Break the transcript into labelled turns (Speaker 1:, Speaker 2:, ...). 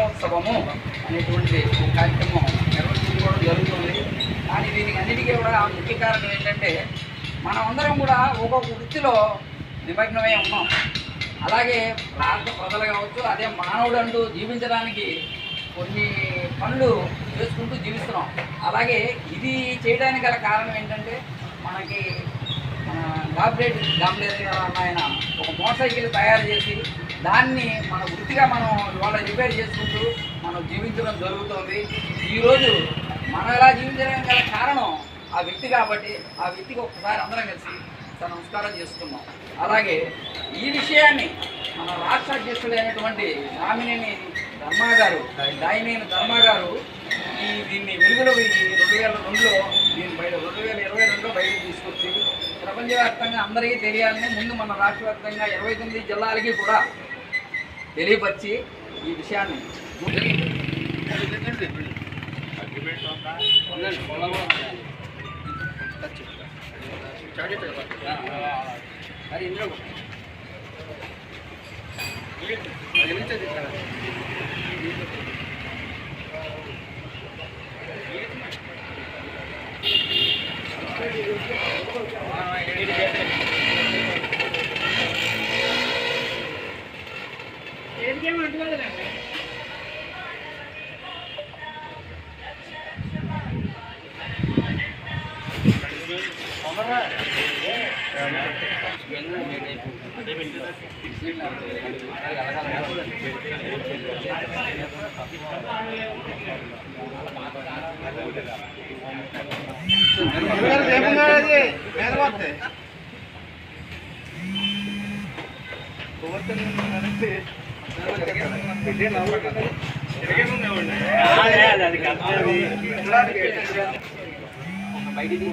Speaker 1: దినోత్సవము అనేటువంటి కార్యక్రమం నిర్వహించుకోవడం జరుగుతుంది. కానీ దీనికి అన్నిటికీ కూడా ముఖ్య కారణం ఏంటంటే మనం అందరం కూడా ఒక్కొక్క వృత్తిలో నిమగ్నమై ఉన్నాం. అలాగే రాష్ట్ర ప్రజలు కావచ్చు, అదే మానవుడు అంటూ జీవించడానికి కొన్ని పనులు చేసుకుంటూ జీవిస్తున్నాం. అలాగే ఇది చేయడానికి గల కారణం ఏంటంటే మనకి గాబ్లేర్ ఆయన ఒక మోటార్ సైకిల్ తయారు చేసి దాన్ని మన వృత్తిగా మనం ఇవాళ రిపేర్ చేసుకుంటూ మనం జీవించడం జరుగుతుంది. ఈరోజు మనం ఎలా జీవించడానికి గల కారణం ఆ వ్యక్తి కాబట్టి ఆ వ్యక్తికి ఒకసారి అందరం కలిసి నమస్కారం చేసుకున్నాం. అలాగే ఈ విషయాన్ని మన రాష్ట్ర అధ్యక్షుడైనటువంటి దామినేని ధర్మ గారు దీన్ని వెలుగులోకి 2002లో దీన్ని 2022లో బయటకు తీసుకొచ్చి ప్రపంచవ్యాప్తంగా అందరికీ తెలియాలని ముందు మన రాష్ట్ర వ్యాప్తంగా 29 జిల్లాలకి కూడా తెలియపరిచి ఈ విషయాన్ని అది ఇందులో ఏమంటున్నదండి బయటికి